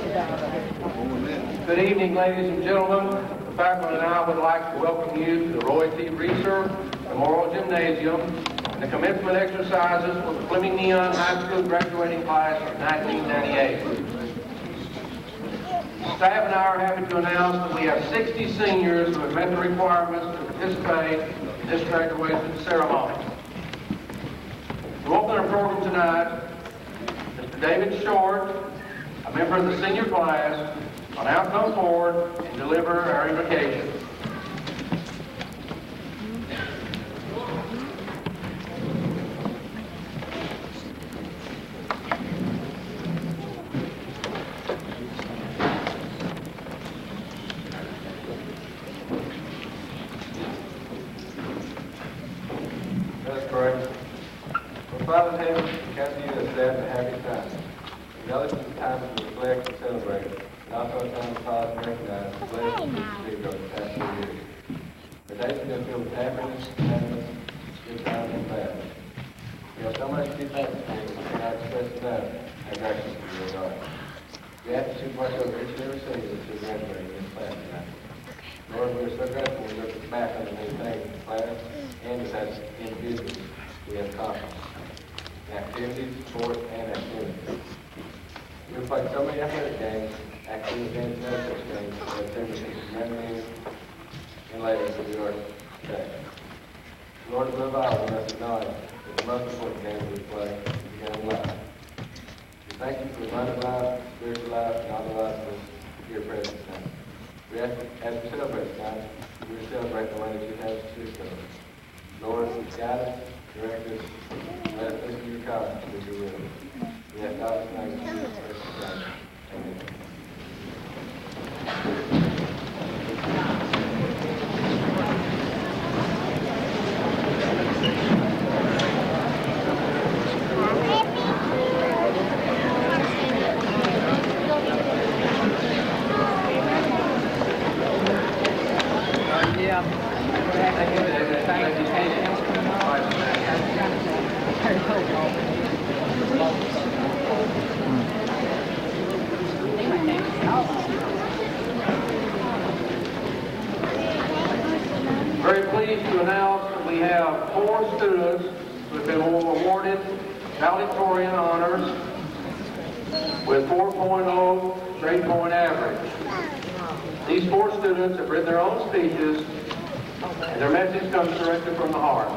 Good evening, ladies and gentlemen. The faculty and I would like to welcome you to the Roy T. Reasor Memorial Gymnasium and the commencement exercises for the Fleming-Neon High School graduating class of 1998. Staff and I are happy to announce that we have 60 seniors who have met the requirements to participate in this graduation ceremony. To open our program tonight, Mr. David Short, a member of the senior class, will now come forward and deliver our invocation. Let us pray. Our Father in heaven, we come to you this day at a happy time. We know this is a time to reflect and celebrate, and also a time to pause and recognize the blessings we've received over the past 2 years. Our days have been filled with happiness, happiness, good times, and bad. We have so much to be thankful for that we cannot express enough how gracious we really are. We ask that you watch over each and every senior that's been graduating in this class tonight. Lord, we are so grateful we look back on the many things in the class and as individuals we have accomplished. Activities, sports, and activities. We've played so many athletic games, activities, and other such games that turned us into men and ladies that we are today. Lord, above all, we must acknowledge that the most important game we play is the game of life. We thank you for the abundant life, spiritual life, and all the lives of us here present tonight. We ask that as we celebrate tonight, we will celebrate the way that you have us to celebrate. Lord, guide us, direct us, let us listen to your call to do your will. We have God tonight in Jesus Christ. Amen. Very pleased to announce that we have 4 students who have been awarded valedictorian honors with 4.0 grade point average. These 4 students have written their own speeches, and their message comes directly from the heart.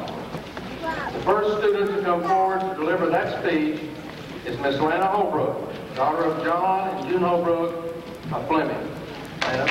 The first student to come forward to deliver that speech is Miss Lana Holbrook, daughter of John and June Holbrook of Fleming. Lana.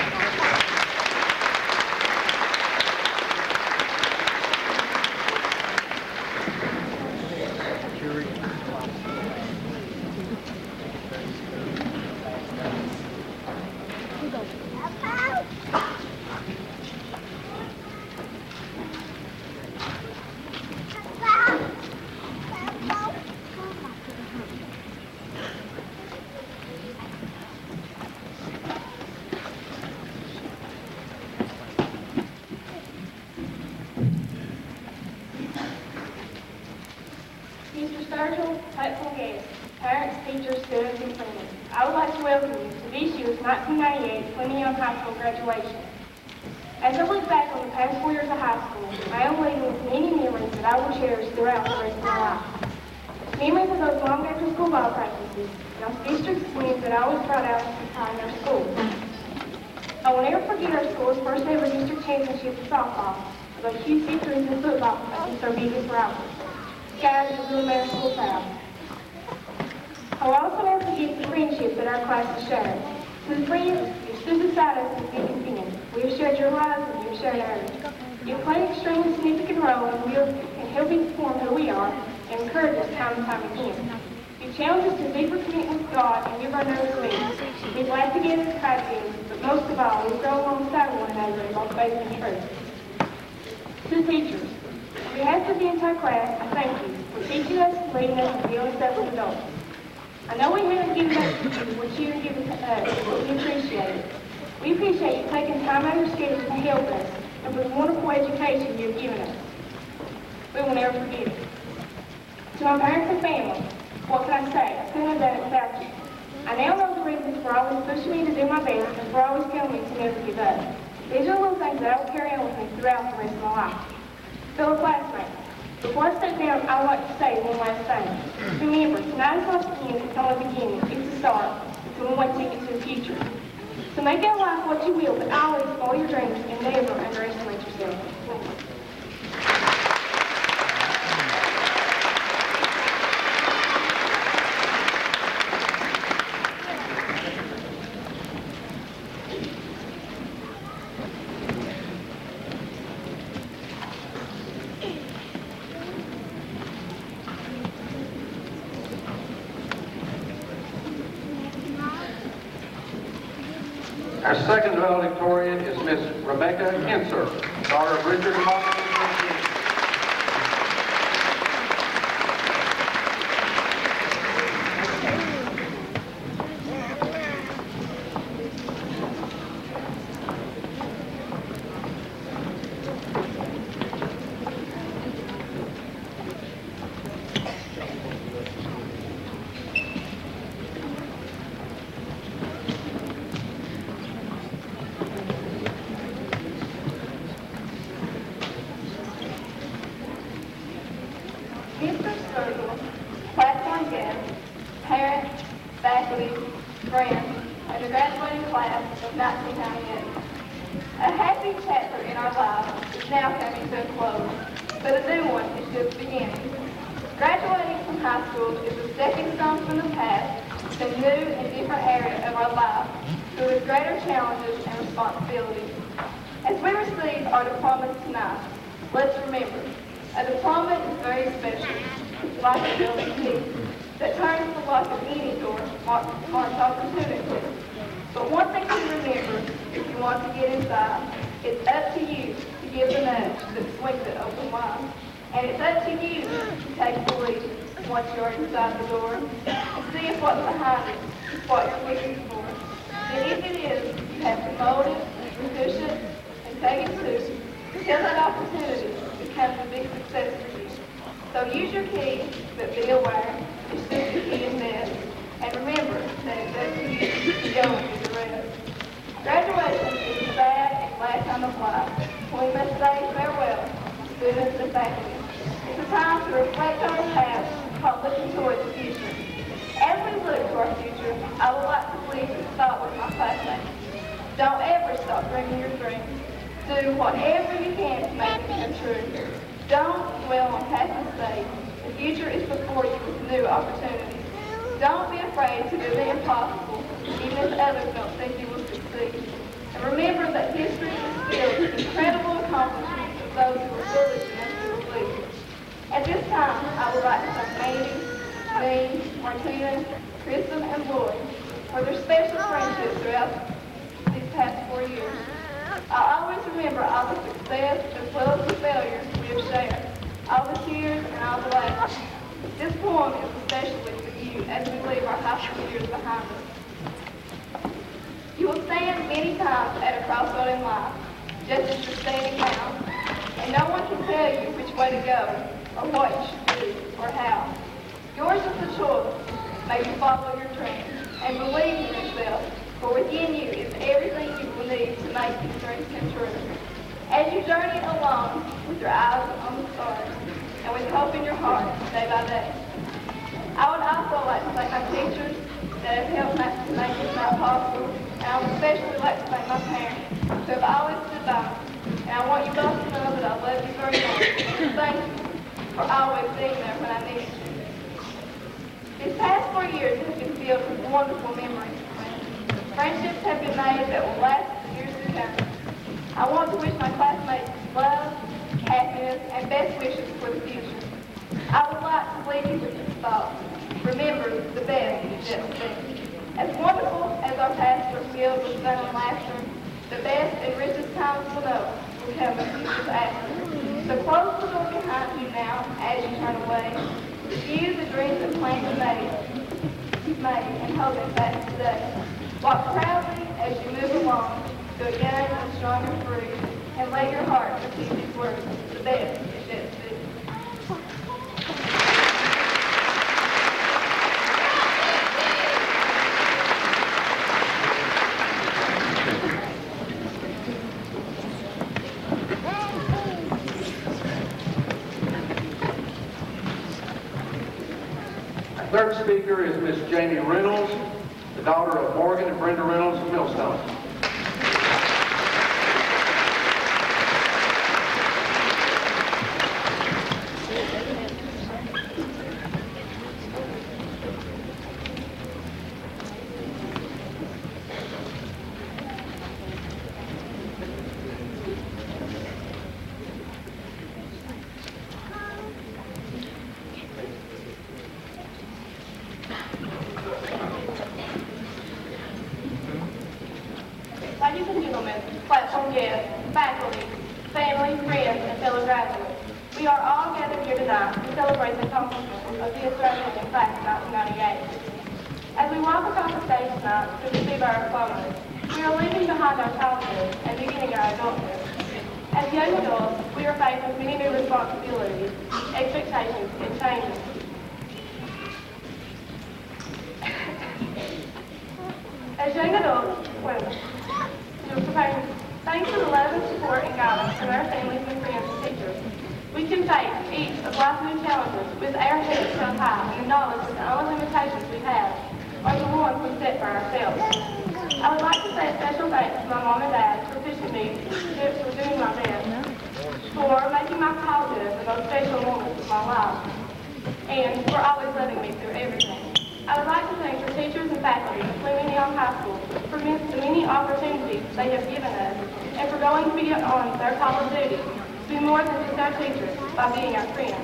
Parents, teachers, students, and friends, I would like to welcome you to this year's 1998 Fleming-Neon High School graduation. As I look back on the past 4 years of high school, I am leaving with many memories that I will cherish throughout the rest of my life. Memories of those long after-school ball practices and those district wins that I was proud of behind our school. I will never forget our school's first ever district championship in softball, or those huge victories in football against our biggest rival. Guys, it really made our school proud. I will also never forget the friendship that our class has shared. To the friends, you stood beside us in thick and thin. We have shared your lives and you have shared ours. You have played an extremely significant role in helping form who we are and encourage us time and time again. You challenge us to deeper commitment with God and give our nose to me. We've laughed together and cried together, but most of all, we've grown alongside one another in both faith and truth. To the teachers, on behalf of the entire class, I thank you for teaching us, leading us, and building us up as adults. I know we haven't given back to you what you have given to us, but we appreciate it. We appreciate you taking time out of your schedule to help us and for the wonderful education you have given us. We will never forget it. To my parents and family, what can I say? I couldn't have done it without you. I now know the reasons for always pushing me to do my best and for always telling me to never give up. These are little things that I will carry on with me throughout the rest of my life. Fellow classmates, before I step down, I would like to say one last thing. Remember, tonight is not the end, it's not the beginning, it's the start. It's a one-way ticket to the future. So make out life what you will, but always follow your dreams and never underestimate yourself. Our second valedictorian is Miss Rebecca Henser, daughter of Richard and Martha. Mr. Sturgill, platform guests, parents, faculty, friends, and the graduating class of 1998. A happy chapter in our lives is now coming to a close, but a new one is just beginning. Graduating from high school is a stepping stone from the past to a new and different area of our life, filled with greater challenges and responsibilities. As we receive our diplomas tonight, let's remember, a diploma is very special. It's like a building key that turns the lock of any door marked opportunity. But one thing to remember, if you want to get inside, it's up to you to give the nudge that swings it open wide. And it's up to you to take the lead once you're inside the door and see if what's behind it is what you're looking for. And if it is, you have to mold it, push it, and take it to until that opportunity becomes a big success for you. So use your key, but be aware it's just the key is best. And remember that it's up to you to go and do the rest. Graduation is a sad and last time of life when we must say farewell to students and faculty. It's a time to reflect on the past while looking toward the future. As we look to our future, I would like to leave this thought with my classmates. Don't ever stop dreaming your dreams. Do whatever you can to make them come true. Don't dwell on past mistakes. The future is before you with new opportunities. Don't be afraid to do the impossible, even if others don't think you will succeed. And remember that history is filled with incredible accomplishments of those who were foolish enough to believe. At this time, I would like to thank Mandy, me, Martina, Kristen, and Lloyd for their special friendship throughout these past 4 years. I'll always remember all the success as well as the failures we have shared, all the tears and all the laughs. This poem is especially for you as we leave our high school years behind us. You will stand many times at a crossroad in life, just as you're standing now, and no one can tell you which way to go, or what you should do, or how. Yours is the choice. May you follow your dreams, and believe in yourself, for within you is everything you will need to make these dreams come true. As you journey along with your eyes on the stars, and with hope in your heart, day by day. I would also like to thank my teachers that have helped to make this night possible, and I would especially like to thank my parents who have always stood by me. And I want you both to know that I love you very much, and thank you for always being there when I needed you. These past 4 years have been filled with wonderful memories. Friendships have been made that will last for years to come. I want to wish my classmates love, happiness, and best wishes for the future. I would like to leave you with this thought. Remember, the best is yet to be. As wonderful as our past are filled with fun and laughter, the best and richest times we'll know will come in futures after. So close the door behind you now as you turn away. Review the dreams and plans you've made and hold them fast today. Walk proudly as you move along to a young and strong and free, and let your heart receive these words. The best is yet to be. third speaker is Miss Jamie Reynolds, the daughter of Morgan and Brenda Reynolds of Millstone. Ladies and gentlemen, platform guests, faculty, family, friends, and fellow graduates, we are all gathered here tonight to celebrate the accomplishments of this graduating class of 1998. As we walk across the stage tonight to receive our diplomas, we are leaving behind our childhood and beginning our adulthood. As young adults, we are faced with many new responsibilities, expectations, and changes. As young adults, thanks to the love and support and guidance from our families and friends and teachers, we can face each of life's new challenges with our heads held high and the knowledge that the only limitations we have are the ones we set for ourselves. I would like to say a special thanks to my mom and dad for pushing me for doing my best, for making my childhood the most special moments of my life, and for always loving me through everything. I would like to thank the teachers and faculty of Fleming-Neon High School for the many opportunities they have given us and for going beyond their call of duty to be more than just our teachers by being our friends.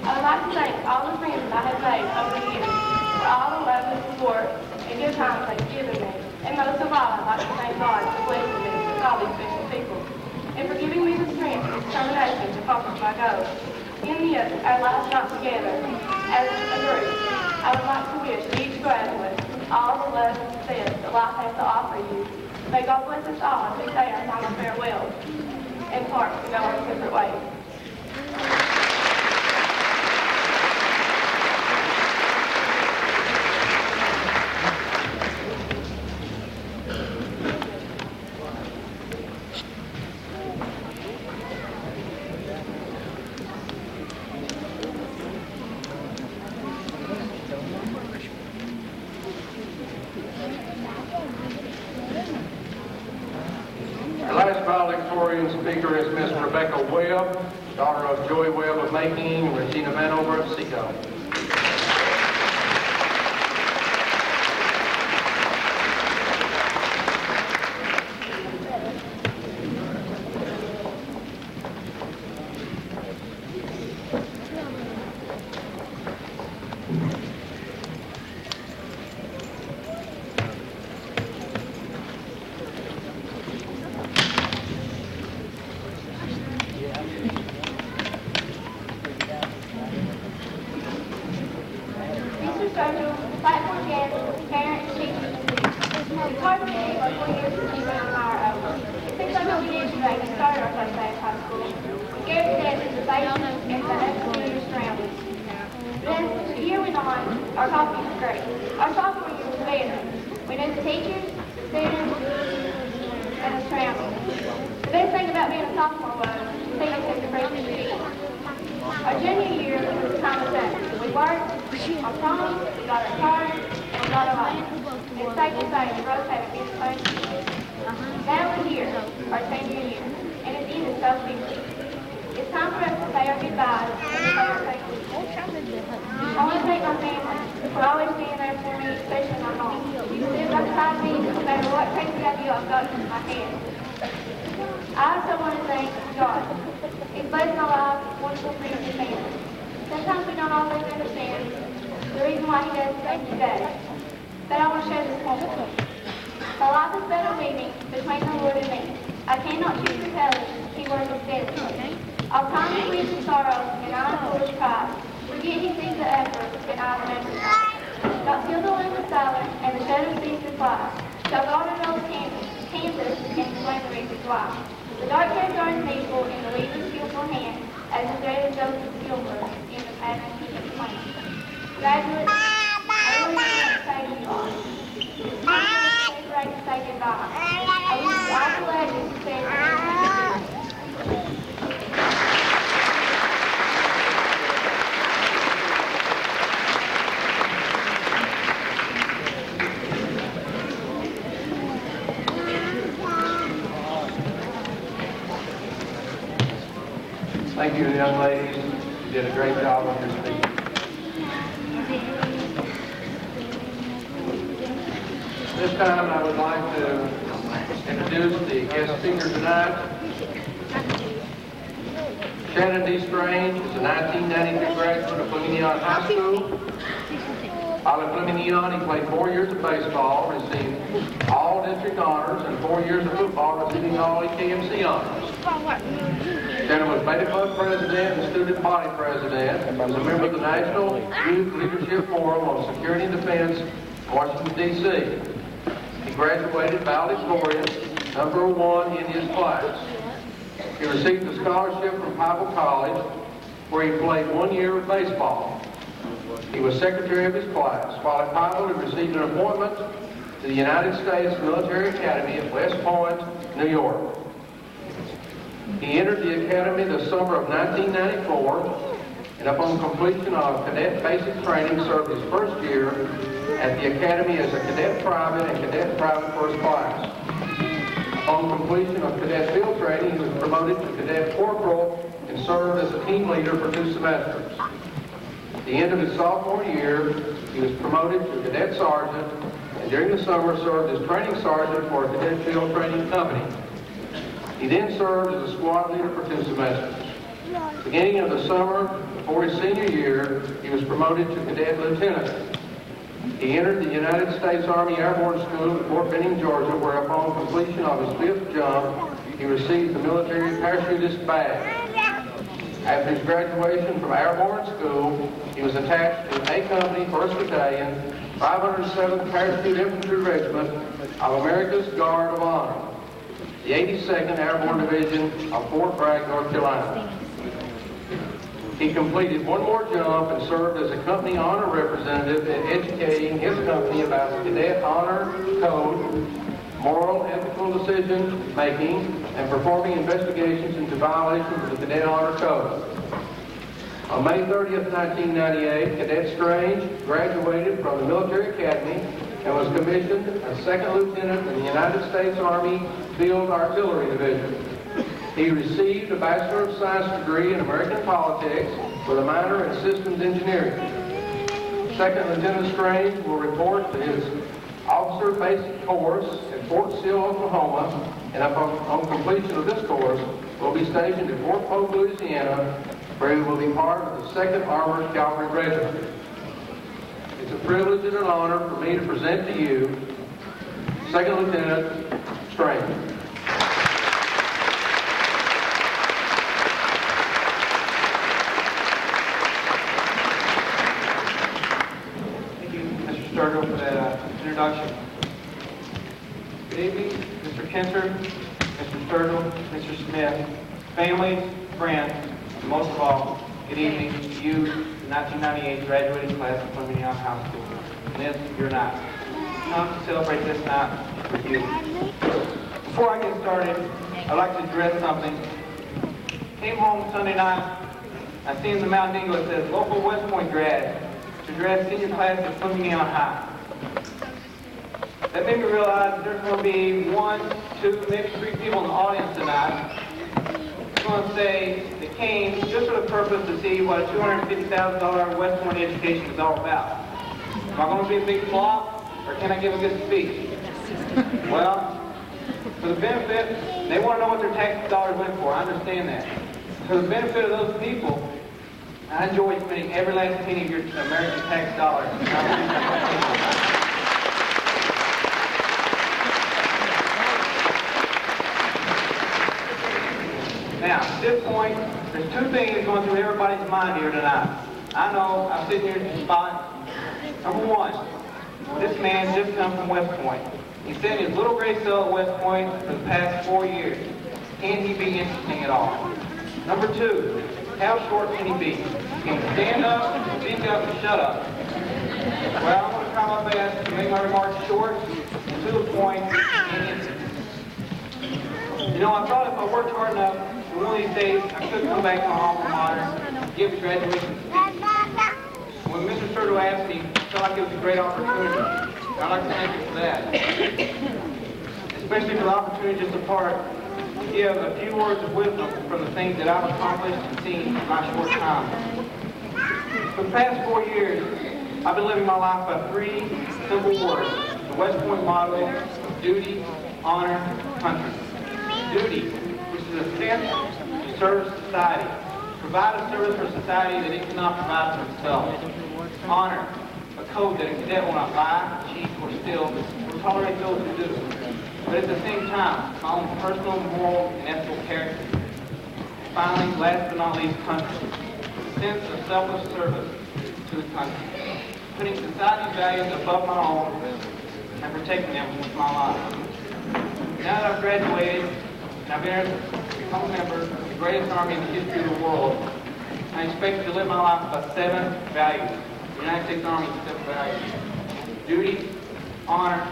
I would like to thank all the friends that I have made over the years for all the love and support and good times they've given me. And most of all, I'd like to thank God for blessing me with all these special people and for giving me the strength and determination to accomplish my goals. In the end, our last night together as a group, I would like to wish each graduate all the love and success that life has to offer you. May God bless us all as we say our final farewell and part to go our separate ways. Our last valedictorian speaker is Miss Rebecca Webb, daughter of Joey Webb of Making and Regina Vanover of Seco. Platform guests, parents, teachers, it's hard to believe our 4 years since we went on our own. It seems like a years today we started our first day of high school. Scared to death of the faces and the unfamiliar surroundings. Then, the year went on, our coffee was great. Our sophomore year was better. We knew the teachers, the students, and the surroundings. The best thing about being a sophomore was teachers had the freshman year. Our junior year was the time of day. We worked on prom, we got our cars, and we got our license. It's safe to say the roads haven't been closed yet. Now we're here, our senior year, and it's ended so quickly. It's time for us to say our goodbyes and to say our thank you. I want to thank my family for always being there for me, especially my mom. She stood beside me no matter what crazy idea I've got in my head. I also want to thank God. He's blessed my life with wonderful friends and family. Sometimes we don't always understand the reason why he does things today. But I want to share this point with you. My life is better leaving between the Lord and me. I cannot choose to tell you. He works instead of me. I'll promise you his sorrow and I will his pride. Forget he sees the effort and I will never try. Not till the wind is silent and the shadows cease to fly. Shall God unroll campus and explain the reasons why. The dark hairs are as needful in the weaver's skillful hand as the thread of Joseph Gilbert in the pattern he has planned. Graduates, I really want to say to you all, it's time for us to separate and say goodbye. I wish you all the pleasure to say Thank you, young ladies. You did a great job on your speech. This time I would like to introduce the guest speaker tonight. Shannon D. Strange is a 1993 graduate of Fleming-Neon High School. While at Fleming-Neon, he played 4 years of baseball, received all district honors, and 4 years of football, receiving all EKMC honors. Shannon was Beta Club president and student body president, and was a member of the National Youth Leadership Forum on Security and Defense in Washington, D.C. He graduated valedictorian, number 1 in his class. He received a scholarship from Bible College, where he played 1 year of baseball. He was secretary of his class. While at Bible, he received an appointment to the United States Military Academy at West Point, New York. He entered the academy the summer of 1994, and upon completion of cadet basic training, served his first year at the academy as a cadet private and cadet private first class. Upon completion of cadet field training, he was promoted to cadet corporal and served as a team leader for 2 semesters. At the end of his sophomore year, he was promoted to cadet sergeant, and during the summer served as training sergeant for a cadet field training company. He then served as a squad leader for 2 semesters. Beginning of the summer, before his senior year, he was promoted to cadet lieutenant. He entered the United States Army Airborne School at Fort Benning, Georgia, where upon completion of his 5th jump, he received the military parachutist badge. After his graduation from Airborne School, he was attached to A Company, 1st Battalion, 507th Parachute Infantry Regiment of America's Guard of Honor, the 82nd Airborne Division of Fort Bragg, North Carolina. He completed 1 more jump and served as a company honor representative in educating his company about the cadet honor code, moral, ethical decision making, and performing investigations into violations of the cadet honor code. On May 30th, 1998, Cadet Strange graduated from the Military Academy and was commissioned as 2nd Lieutenant in the United States Army Field Artillery Division. He received a Bachelor of Science degree in American Politics with a minor in Systems Engineering. 2nd Lieutenant Strange will report to his officer basic course at Fort Sill, Oklahoma, and upon completion of this course, will be stationed at Fort Polk, Louisiana, where he will be part of the 2nd Armored Cavalry Regiment. It's a privilege and an honor for me to present to you 2nd Lieutenant Strange. For that introduction. Good evening, Mr. Kenter, Mr. Sturgill, Mr. Smith, families, friends, and most of all, good evening to you, the 1998 graduating class of Fleming-Neon High School. And if you're not, come to celebrate this night with you. Before I get started, I'd like to address something. Came home Sunday night, I seen the Mountain Eagle that says, local West Point grad, to address senior class at Fleming-Neon High. That made me realize there's going to be 1, 2, maybe 3 people in the audience tonight who's going to say they came just for the purpose to see what a $250,000 West Point education is all about. Am I going to be a big flop, or can I give a good speech? Well, for the benefit, they want to know what their tax dollars went for. I understand that. For the benefit of those people, I enjoy spending every last penny of your American tax dollars. Now, at this point, there's 2 things going through everybody's mind here tonight. I know, I'm sitting here in the spot. Number 1, this man just come from West Point. He's sitting in his little gray cell at West Point for the past 4 years. Can he be interesting at all? Number 2, how short can he be? Can he stand up, speak up, and shut up? Well, I'm going to try my best to make my remarks short and to the point and interesting. You know, I thought if I worked hard enough, one of these days I could come back to my alma mater and give a graduation speech. When Mr. Sturgill asked me, I felt like it was a great opportunity. I'd like to thank you for that. Especially for the opportunity just to part give a few words of wisdom from the things that I've accomplished and seen in my short time. For the past 4 years, I've been living my life by 3 simple words: the West Point motto of duty, honor, country. Duty, which is a sense to serve society. Provide a service for society that it cannot provide for itself. Honor, a code that a cadet will not lie, cheat, or steal, or tolerate those who do. But at the same time, my own personal, moral, and ethical character. Finally, last but not least, country. A sense of selfless service to the country. Putting society's values above my own and protecting them with my life. Now that I've graduated and I've become a member of the greatest army in the history of the world, I expect to live my life by 7 values. The United States Army's 7 values. Duty, honor,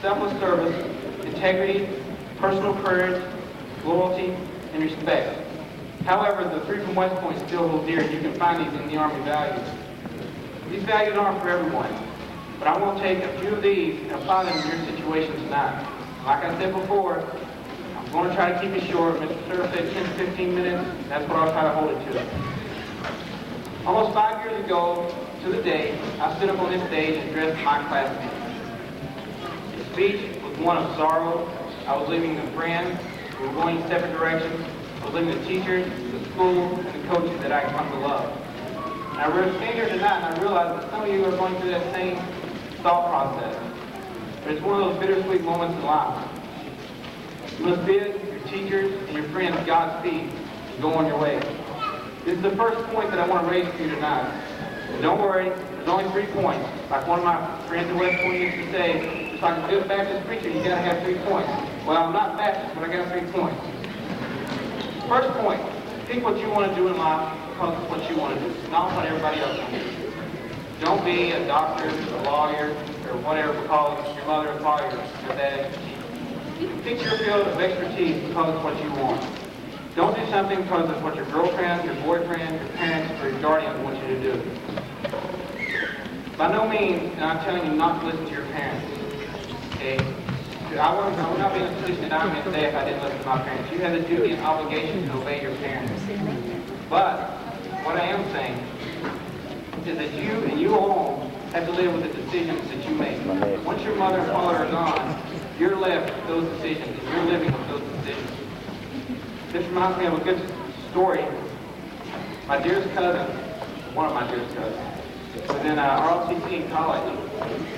selfless service, integrity, personal courage, loyalty, and respect. However, the 3 from West Point still hold dear. You can find these in the Army values. These values aren't for everyone, but I want to take a few of these and apply them to your situation tonight. Like I said before, I'm going to try to keep it short. Mr. Sir said 10 to 15 minutes. That's what I'll try to hold it to. Almost 5 years ago to the day, I stood up on this stage and addressed my classmates. The speech was one of sorrow. I was leaving a friend. We were going in separate directions. I was leaving the teachers, the school, and the coaches that I had come to love. And I stand here tonight and I realize that some of you are going through that same thought process. But it's one of those bittersweet moments in life. You must bid your teachers and your friends Godspeed and go on your way. This is the first point that I want to raise for you tonight. And don't worry, there's only 3 points. Like one of my friends in West Point used to say, just like a good Baptist preacher, you gotta have 3 points. Well, I'm not Baptist, but I got 3 points. First point, think what you want to do in life because it's what you want to do, not what everybody else wants to do. Don't be a doctor, a lawyer, or whatever because your mother or father, your dad, pick your field of expertise because it's what you want. Don't do something because it's what your girlfriend, your boyfriend, your parents, or your guardian want you to do. By no means, and I'm telling you not to listen to your parents. Okay? I would not be in the position that I'm in today if I didn't listen to my parents. You have the duty and obligation to obey your parents. But what I am saying is that you and you alone have to live with the decisions that you make. Once your mother and father are gone, you're left with those decisions, and you're living with those decisions. This reminds me of a good story. My dearest cousin, one of my dearest cousins, was in ROTC in college.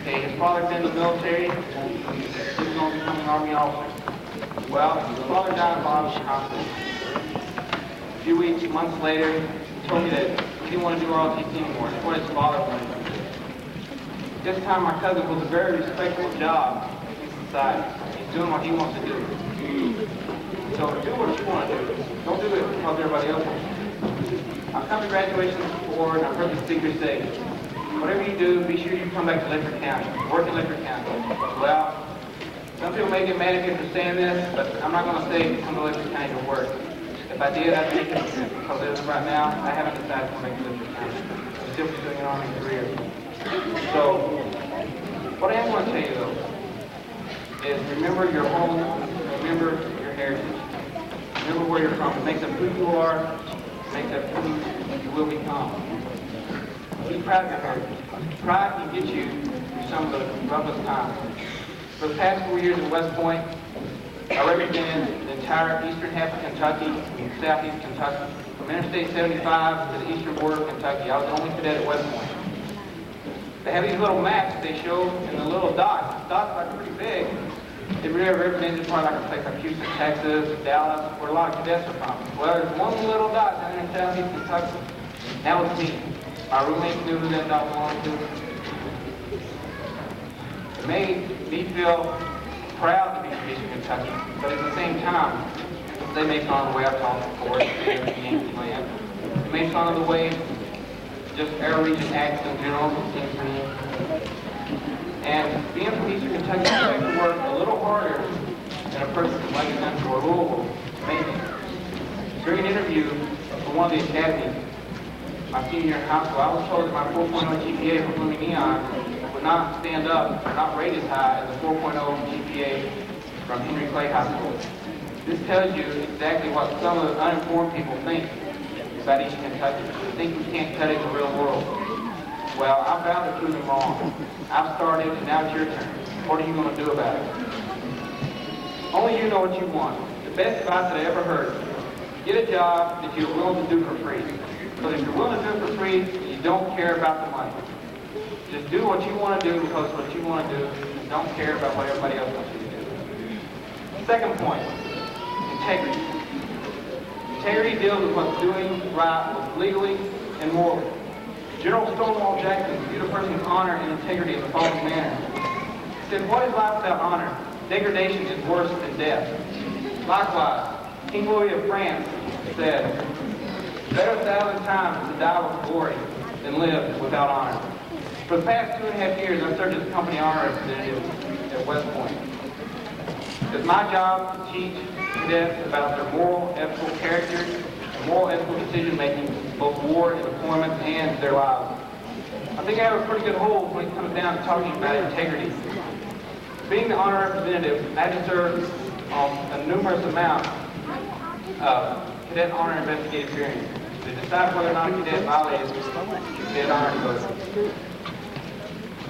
Okay, his father's in the military. He was going to become an Army officer. Well, his father died in Boston Hospital. A few weeks, months later, he told me that he didn't want to do ROTC anymore. That's what his father wanted to do. This time, my cousin was a very respectable job in society. He's doing what he wants to do. So do what you want to do. Don't do it because everybody else wants to. I've come to graduation before, and I've heard the speakers say, whatever you do, be sure you come back to Lifford County. Work in Lifford County. Well, some people may get mad at me for saying this, but I'm not going to say come to Lifford County to work. If I did, I'd take it because as of right now, I haven't decided to come back to Lifford County. I'm still pursuing an Army career. So, what I am going to tell you though, is remember your home, remember your heritage. Remember where you're from. It makes up who you are, it makes up who you will become. Be proud of your heritage. Pride can get you through some of the roughest times. For the past 4 years at West Point, I represented the entire eastern half of Kentucky and southeast Kentucky. From Interstate 75 to the eastern border of Kentucky, I was the only cadet at West Point. They have these little maps they show in the little dots. The dots are pretty big. They really represented probably like a place like Houston, Texas, Dallas, where a lot of cadets are from. Well, there's one little dot down there in southeast Kentucky. That was me. My roommates knew who that dot belonged to. It made me feel proud to be from Eastern Kentucky, but at the same time, they made fun of the way I talked before, Yankee land. They made fun of the way just our region acts in general, it seems to me. And being from Eastern Kentucky, I have to work a little harder than a person from Lexington or Louisville, maybe. During an interview for one of the academies, my senior year in high school, I was told that my 4.0 GPA for Fleming-Neon would not stand up, not rate as high as the 4.0 GPA from Henry Clay High School. This tells you exactly what some of the uninformed people think about East Kentucky. They think we can't cut it in the real world. Well, I'm bound to prove them wrong. I've started, and now it's your turn. What are you going to do about it? Only you know what you want. The best advice that I ever heard. Get a job that you're willing to do for free. Because if you're willing to do it for free, you don't care about the money. Just do what you want to do because what you want to do, and don't care about what everybody else wants you to do. Second point, integrity. Integrity deals with what's doing right both legally and morally. General Stonewall Jackson viewed a person's honor and integrity in the following manner. He said, what is life without honor? Degradation is worse than death. Likewise, King Louis of France said, better 1,000 times to die with glory than live without honor. For the past 2.5 years, I've served as company honor representative at West Point. It's my job to teach cadets about their moral, ethical character, and moral, ethical decision-making, both war and deployment, and their lives. I think I have a pretty good hold when it comes down to talking about integrity. Being the honor representative, I had to serve a numerous amount of cadet honor investigative hearings to decide whether or not a cadet violated cadet honor code.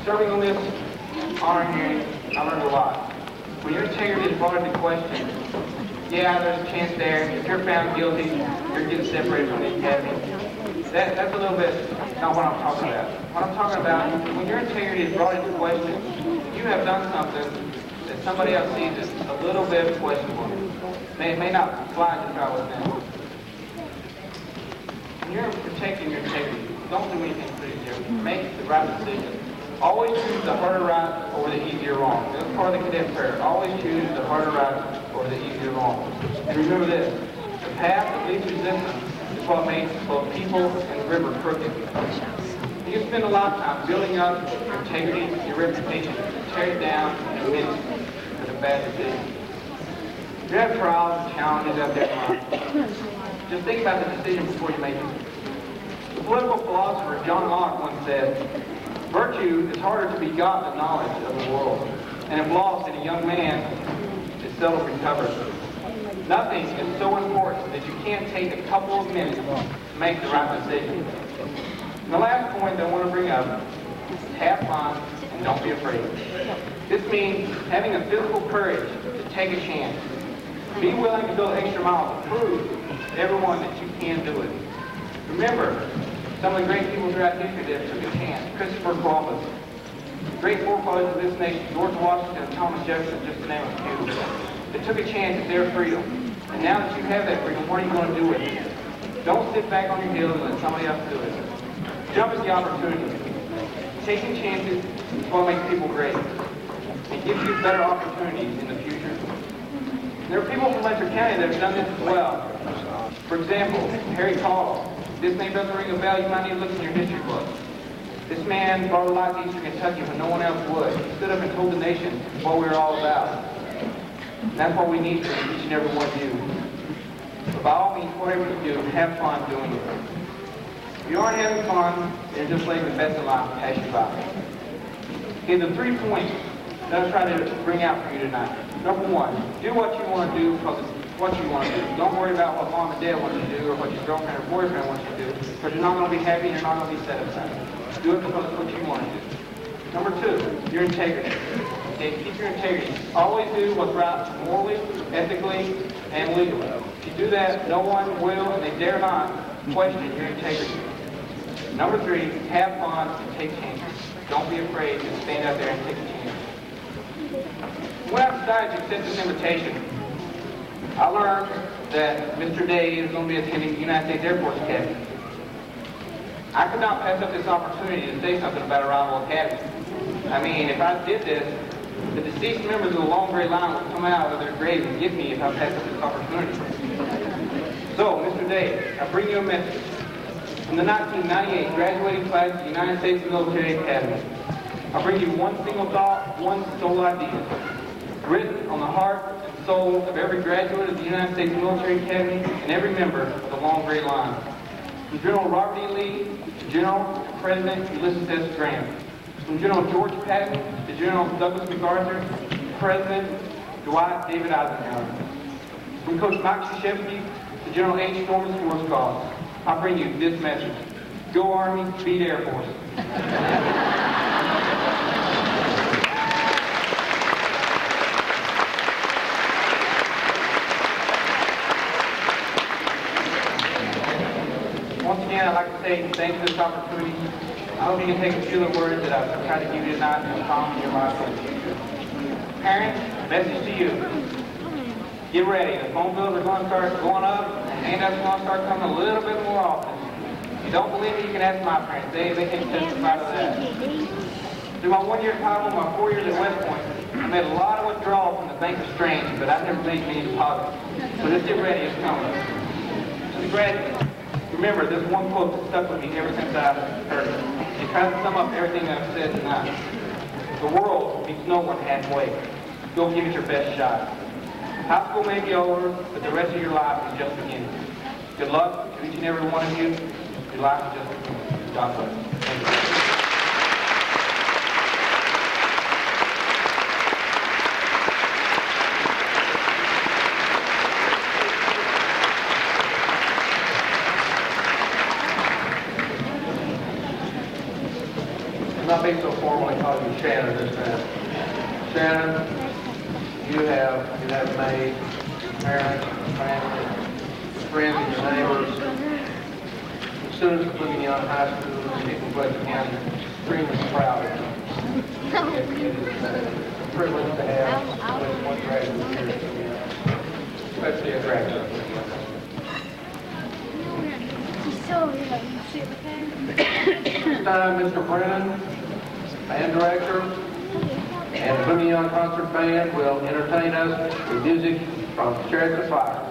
Serving on this honor hearing, I learned a lot. When your integrity is brought into question, yeah, there's a chance there. If you're found guilty, you're getting separated from the academy. That's a little bit not what I'm talking about. What I'm talking about, when your integrity is brought into question, you have done something that somebody else sees as a little bit questionable. It may not fly just right with them. When you're protecting your integrity, don't do anything crazy. Make the right decision. Always choose the harder right over the easier wrong. That's part of the cadet prayer. Always choose the harder right over the easier wrong. And remember this, the path of least resistance is what makes both people and the river crooked. You can spend a lifetime building up your integrity, your reputation, tear it down in a minute with a bad decision. You have trials and challenges out there in life. Just think about the decision before you make it. The political philosopher John Locke once said, virtue is harder to be got than knowledge of the world, and if lost in a young man, is seldom recovered. Nothing is so important that you can't take a couple of minutes to make the right decision. And the last point that I want to bring up is have fun and don't be afraid. This means having a physical courage to take a chance. Be willing to go the extra mile to prove to everyone that you can do it. Remember, some of the great people throughout history that took a chance. Christopher Columbus, great forefathers of this nation, George Washington and Thomas Jefferson, just to name a few. They took a chance at their freedom. And now that you have that freedom, what are you going to do with it? Don't sit back on your heels and let somebody else do it. Jump at the opportunity. Taking chances is what makes people great. It gives you better opportunities in the future. There are people from Letcher County that have done this as well. For example, Harry Caldwell. This name doesn't ring a bell, you might need to look in your history book. This man brought a light to Eastern Kentucky when no one else would. He stood up and told the nation what we were all about. And that's what we need from each and every one of you. But by all means, whatever you do, have fun doing it. If you aren't having fun, then just letting the best of life pass you by. Okay, the 3 points that I'm trying to bring out for you tonight. Number 1, do what you want to do because it's what you want to do. Don't worry about what mom and dad want you to do or what your girlfriend or boyfriend wants you to do, because you're not going to be happy and you're not going to be satisfied. Do it because it's what you want to do. Number 2, your integrity. Okay, keep your integrity. Always do what's right morally, ethically, and legally. If you do that, no one will, and they dare not, question your integrity. Number 3, have fun and take chances. Don't be afraid to stand out there and take a chance. When I decided to accept this invitation, I learned that Mr. Day is going to be attending the United States Air Force Academy. I could not pass up this opportunity to say something about a rival academy. I mean, if I did this, the deceased members of the long gray line would come out of their graves and get me if I passed up this opportunity. So, Mr. Day, I bring you a message. From the 1998 graduating class of the United States Military Academy, I bring you one single thought, one sole idea, written on the heart and soul of every graduate of the United States Military Academy and every member of the Long Gray Line. From General Robert E. Lee to General and President Ulysses S. Grant. From General George Patton to General Douglas MacArthur to President Dwight David Eisenhower. From Coach Mike Krzyzewski to General H. Norman Schwarzkopf, I bring you this message. Go Army, beat Air Force. Once again, I'd like to say thank you for this opportunity. I hope you can take a few of the words that I've tried to give you tonight and calm in your life for the future. Parents, message to you. Get ready. The phone bills are going to start going up, and handouts are going to start coming a little bit more often. If you don't believe me, you can ask my parents. They can testify to that. Through my 1 year at Cabo, my 4 years at West Point, I made a lot of withdrawals from the Bank of Strange, but I've never made many deposits. So just get ready. It's coming. To the graduates, remember, this one quote that stuck with me ever since I heard it. It tries to sum up everything that I've said tonight. The world meets no one halfway. Go give it your best shot. High school may be over, but the rest of your life is just beginning. Good luck to each and every one of you. Your life is just beginning. God bless. Thank you. Not be so formal, I call you Shannon this time. Shannon, you have made parents, family, friends, and your neighbors, the students of Fleming-Neon High School, and people of West County, extremely proud of you. It is a privilege to have at least one graduate here at Fleming-Neon, especially a graduate. This time, Mr. Brennan, band director, and Fleming-Neon Concert Band will entertain us with music from Chariots of Fire.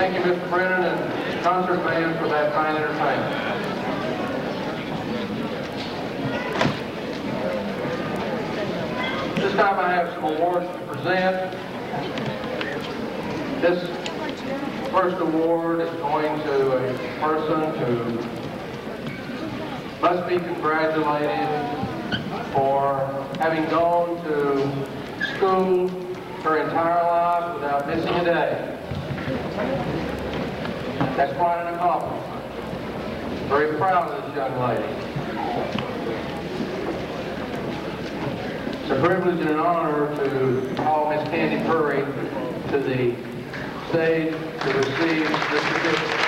Thank you, Mr. Brennan and concert band, for that fine entertainment. This time I have some awards to present. This first award is going to a person who must be congratulated for having gone to school her entire life without missing a day. That's quite an accomplishment. Very proud of this young lady. It's a privilege and an honor to call Miss Candy Curry to the stage to receive this certificate.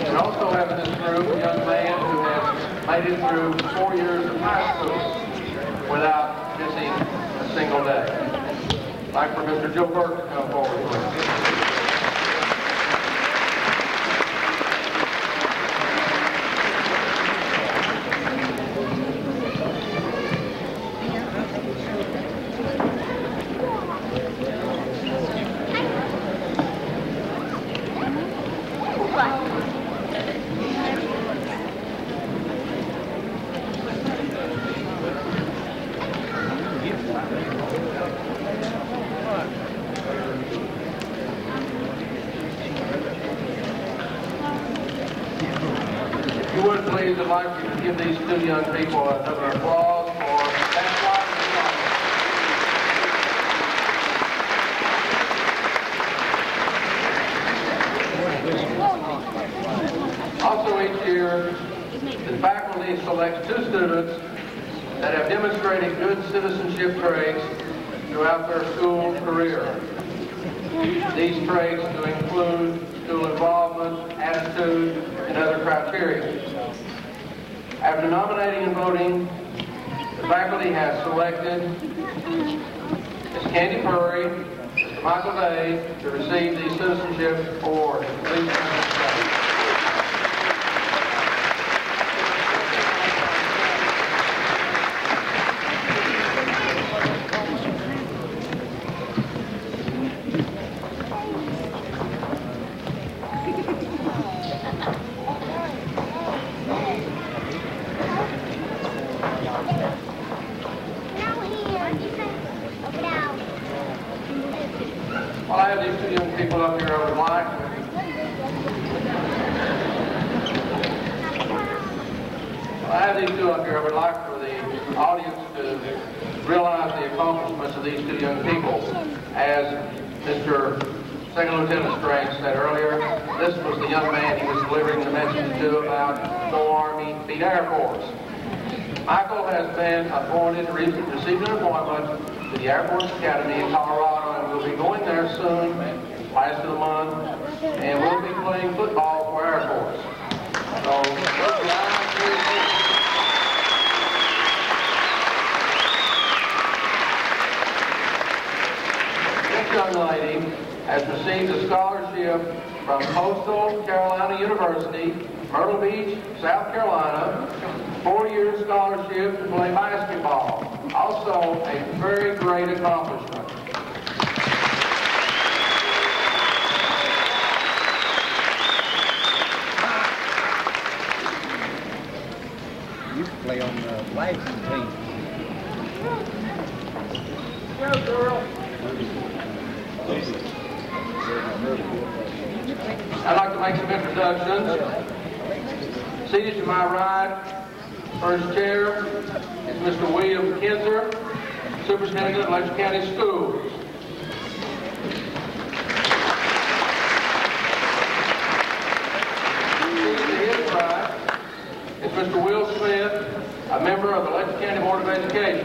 We also have in this group a young man who has made it through 4 years of high school without missing a single day. I'd like for Mr. Joe Burke to come forward, please. If you would please, I'd like you to give these two young people another applause for that flight. Also each year, the faculty selects 2 students that have demonstrated good citizenship traits throughout their school career. These traits do include school involvement, attitude, and other criteria. After nominating and voting, the faculty has selected Ms. Candy Curry, Mr. Michael Day to receive the citizenship award. Please stand. While I have these two young people up here, I would like for the audience to realize the accomplishments of these two young people. As Mr. Second Lieutenant Strange said earlier, this was the young man he was delivering the message to about no Army, beat Air Force. Michael has been appointed, received an appointment to the Air Force Academy in Colorado, and will be going there soon, last of the month, and we'll be playing football for Air Force. So, this young lady has received a scholarship from Coastal Carolina University, Myrtle Beach, South Carolina, 4-year scholarship to play basketball. Also a very great accomplishment. You used to play on the Langston team. Go, girl. I'd like to make some introductions. Seated to my right, first chair, is Mr. William Kinzer, Superintendent of Letcher County Schools. Seated to his right is Mr. Will Smith, a member of the Letcher County Board of Education.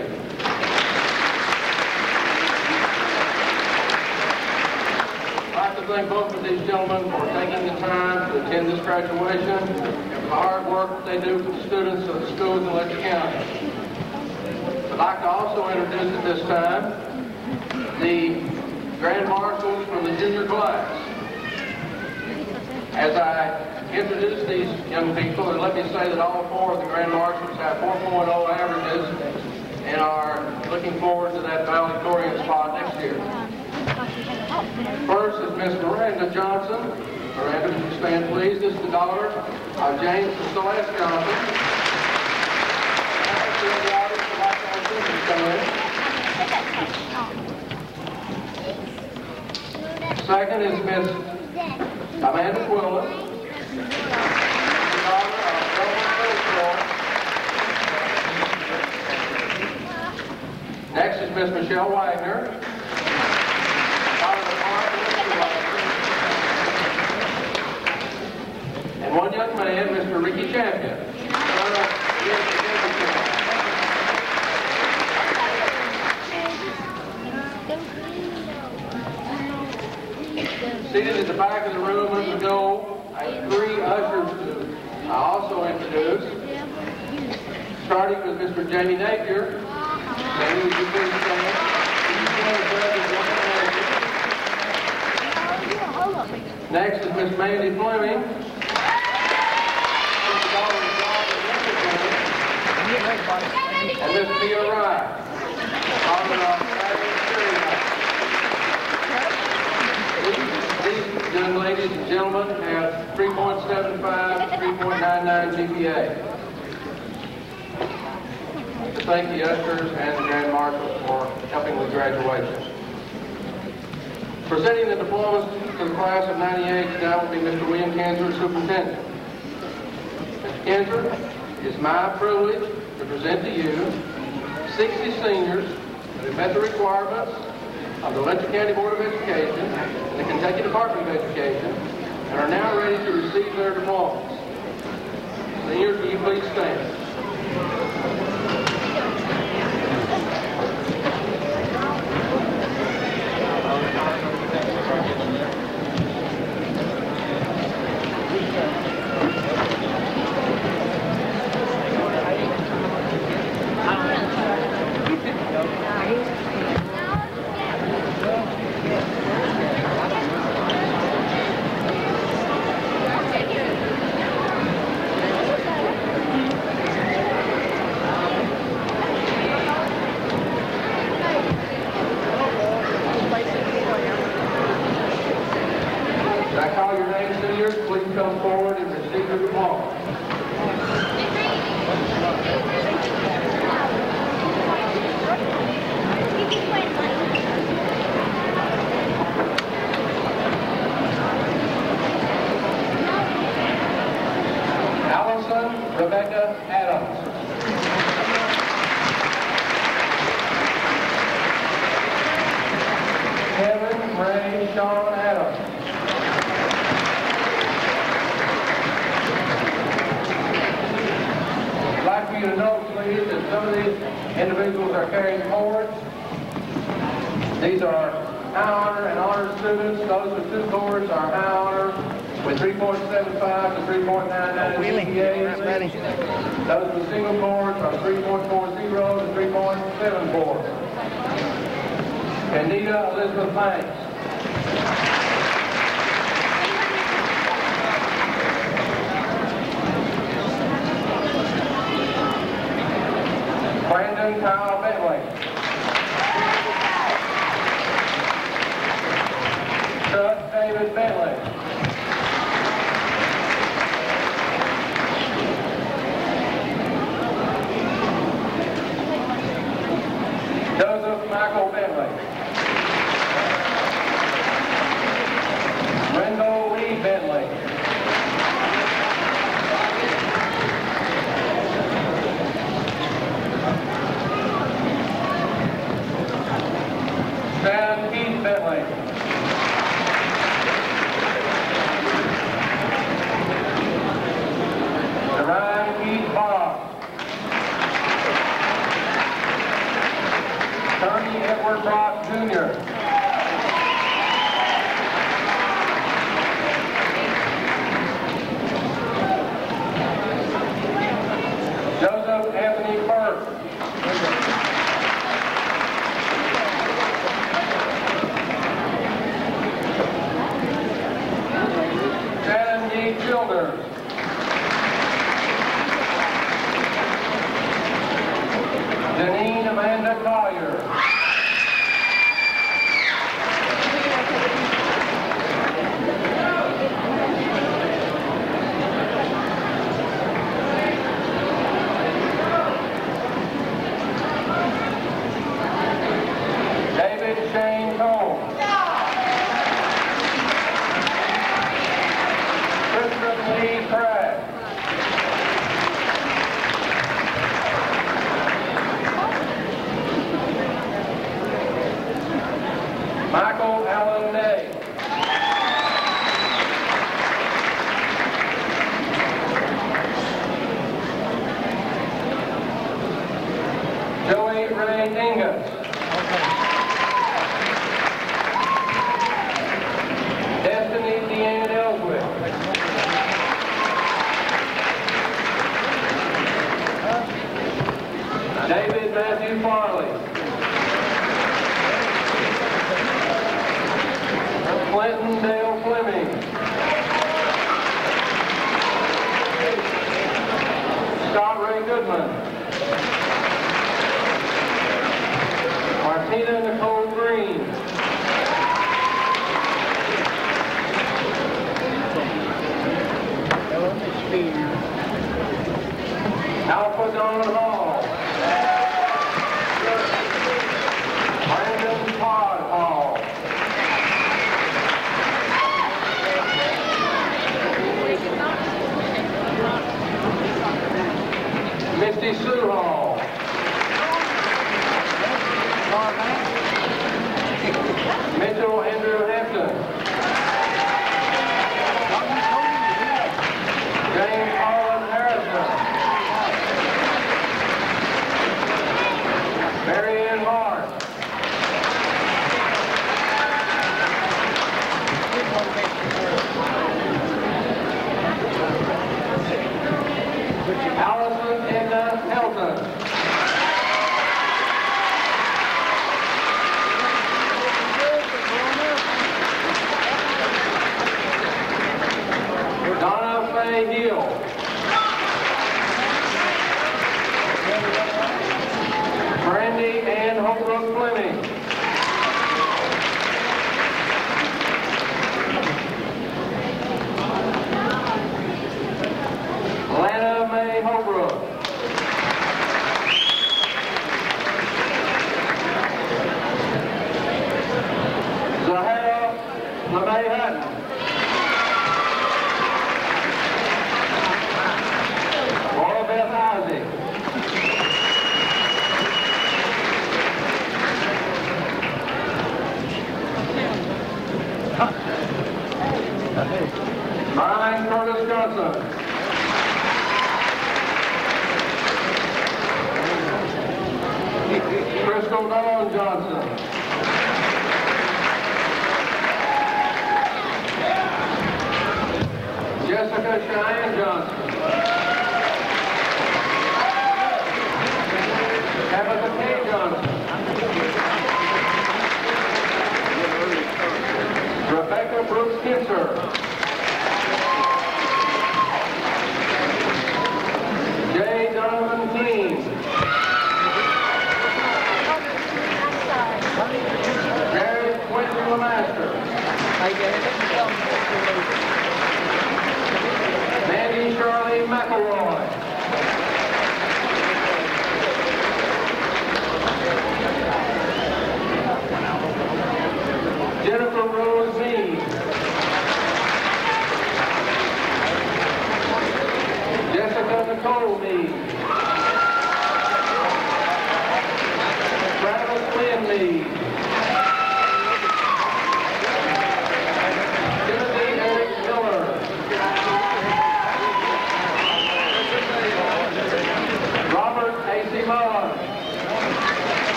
I'd like to thank both of these gentlemen for taking the time to attend this graduation and for the hard work that they do for the students of the schools in Letcher County. I'd like to also introduce at this time the Grand Marshals from the junior class. As I introduce these young people, and let me say that all four of the Grand Marshals have 4.0 averages and are looking forward to that valedictorian spot next year. First is Miss Miranda Johnson. Miranda, would you stand please? This is the daughter of James and Celeste Johnson. Second is Miss Amanda Quillen. Next is Miss Michelle Wagner. And one young man, Mr. Ricky Champion. Seated at the back of the room as we go, I have three ushers to also introduce. Starting with Mr. Jamie Napier. Jamie, would you please stand? Next is Miss Mandy Fleming. And Miss Mia Wright. These young ladies and gentlemen have 3.75, 3.99 GPA. To thank the ushers and the Grand Marshals for helping with graduation. Presenting the diplomas to the class of 98 now will be Mr. William Kanzer, Superintendent. Mr. Kanzer, it is my privilege to present to you 60 seniors that have met the requirements of the Letcher County Board of Education and the Kentucky Department of Education and are now ready to receive their diplomas. Seniors, will you please stand? Come forward and receive your diploma. Allison Rebecca Adams. Kevin Ray Sean Adams. I'd like for you to know, please, that some of these individuals are carrying cords. These are high honor and honor students. Those with two cords are high honor with 3.75 to 3.99 GPAs. Those with single cords are 3.40 to 3.74. Candida Elizabeth Banks. Brandon Kyle Bentley. Chuck David Bentley. Joseph Michael Bentley. Rendell Lee Bentley. Edward Brock Jr. Joseph Anthony Burke. Shannon D. Childers. Janine Amanda Collier. David Shane Cole. Kristen Lee Craig. Michael Allen Day. Joey Ray Ingus. Destiny Deanne Ellswick. David Matthew Farley. Clinton Dale Fleming. Scott Ray Goodman. Martina Nicole Green. Alpha Don Hall. Brandon Todd Hall. Misty Sue Hall. Mitchell Andrew Hampton. James Harlan Harrison. Mary Ann Mark. Allison Edna Helton. Donna Faye Hill. Brandy Ann Holbrook Fleming. Lana May Holbrook. Zahara LeMay Hutton. Laura Beth Isaac. Brian Curtis Johnson. Crystal Dawn Johnson. Jessica Cheyenne Johnson. Tabitha K. Johnson. Rebecca Brooks Kinser. J. Donovan Keene. Jared Quentin LeMaster. Mandy Sharp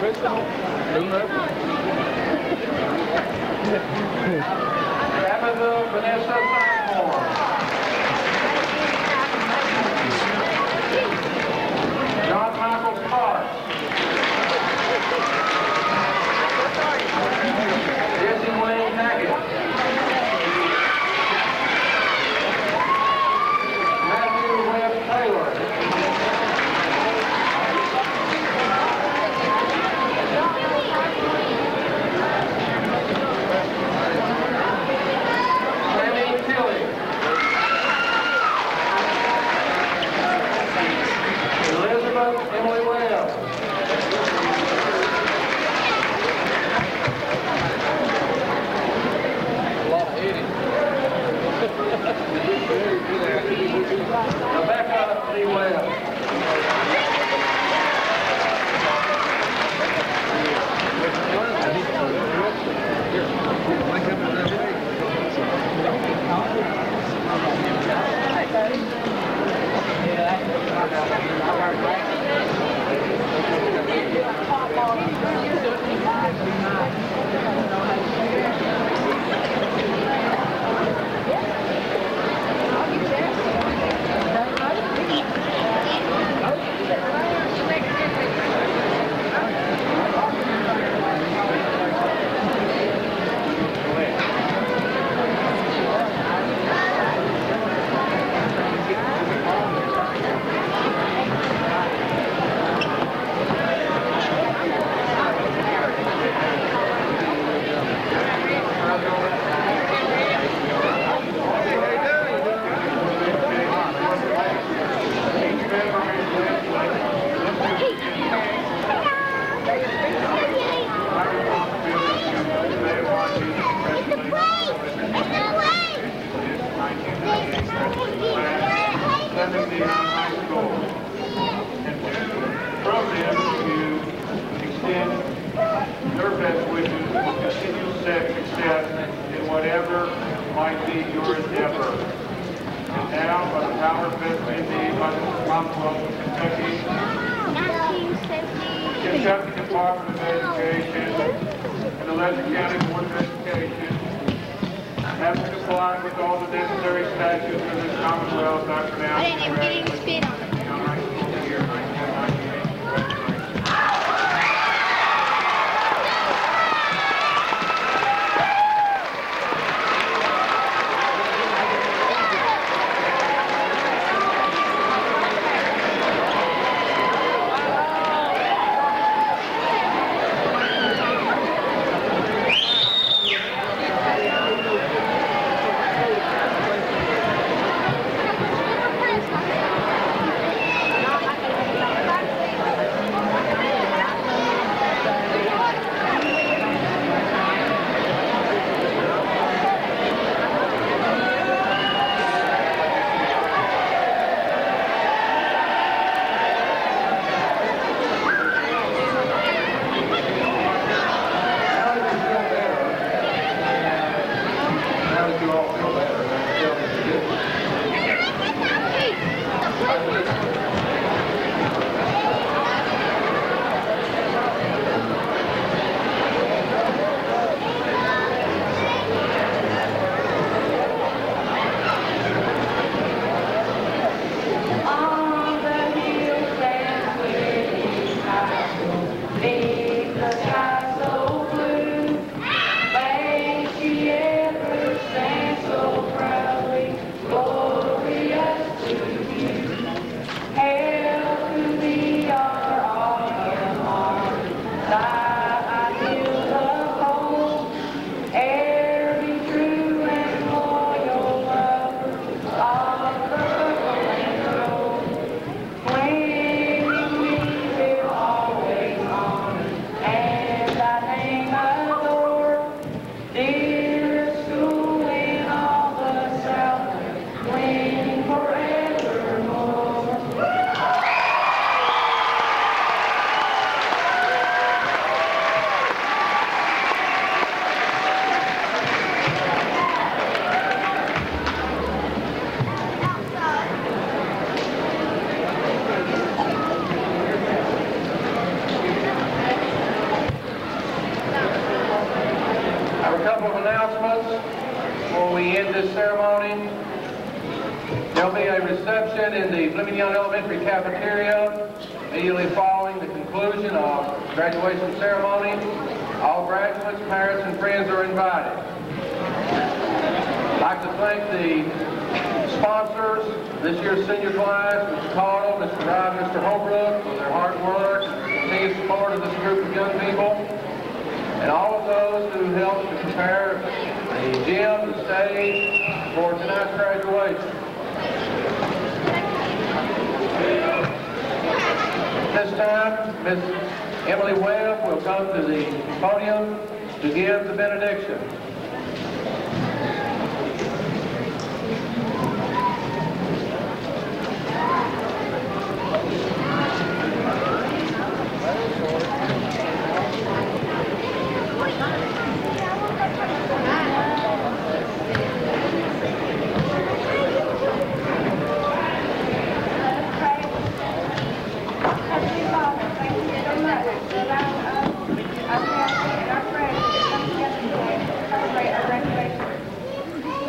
Tabitha Vanessa Simon. John Michael Sparks. Jesse Wayne Hackett. Matthew Webb Taylor. Sammy Tilley. Elizabeth Emily Webb. Rebecca Lee Webb. Fleming-Neon High School. And from them to extend their best wishes for continued success in whatever might be your endeavor. And now, by the power vested in me by the Commonwealth of Kentucky, Kentucky Department of Education, and the Letcher County Board of Education, having complied with all the necessary statutes of this Commonwealth, I pronounce you graduate on high school year 1998. announcements before we end this ceremony. There'll be a reception in the Fleming-Neon Elementary cafeteria immediately following the conclusion of graduation ceremony. All graduates, parents, and friends are invited. I'd like to thank the sponsors, this year's senior class, Mr. Cottle, Mr. Ryan, Mr. Holbrook, for their hard work, continued support of this group of young people, and all of those who helped to prepare the gym, the stage, for tonight's graduation. This time, Miss Emily Webb will come to the podium to give the benediction.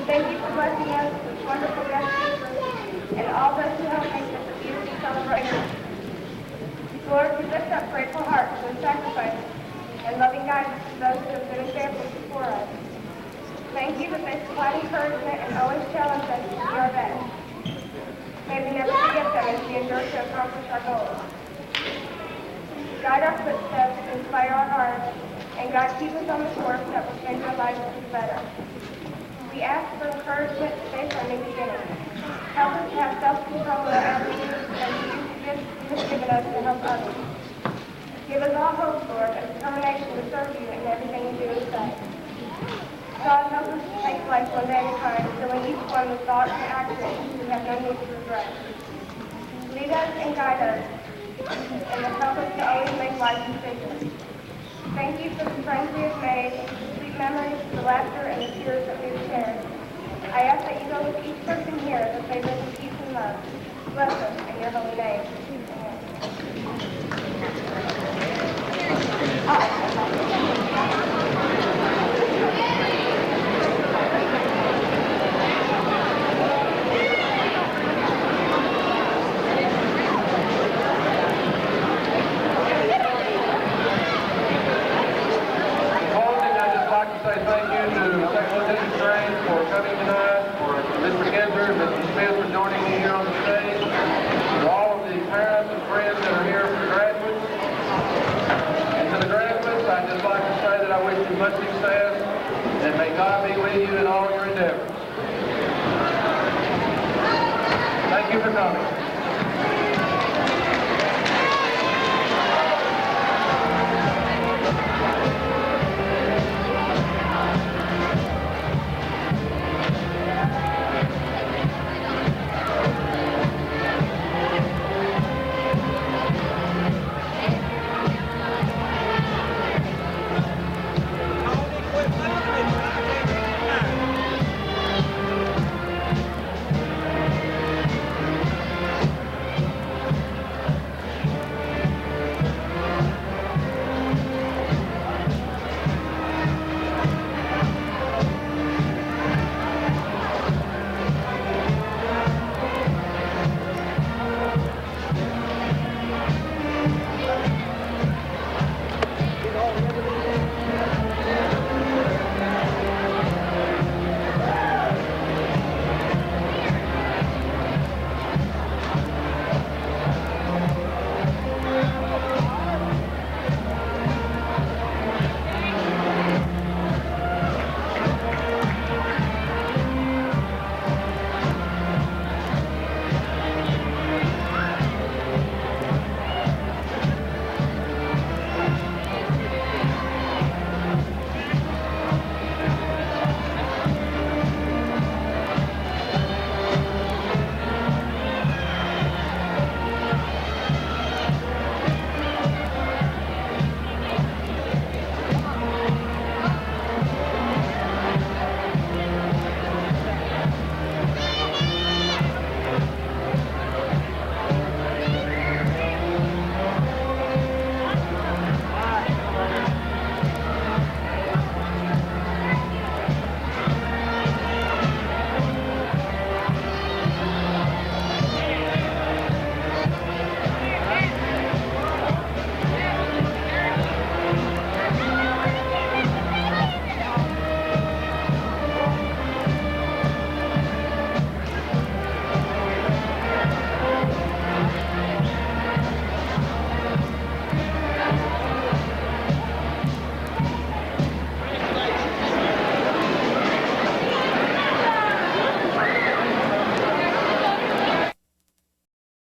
Thank you for blessing us with wonderful guest speakers and all those who helped make this a beautiful celebration. Lord, we lift up grateful hearts and sacrifice and loving guidance to those who have been examples before us. Thank you that they provide encouragement and always challenge us to do our best. May we never forget them as we endure to accomplish our goals. Guide our footsteps, inspire our hearts, and God, keep us on the course that will change our lives for the better. We ask for encouragement to face our new beginning. Help us to have self-control in our attitudes and to use the gifts you have given us to help others. Give us all hope, Lord, and determination to serve you in everything we do and say. God, help us to take life one day at a time, filling each one with thoughts and actions we have no need to regret. Lead us and guide us, and help us to always make wise decisions. Thank you for the friends we have made, the sweet memories, the laughter, and the tears that we have shared. I ask that you go with each person here that they live in peace and love. Bless us in your holy name. Much success, and may God be with you in all your endeavors. Thank you for coming.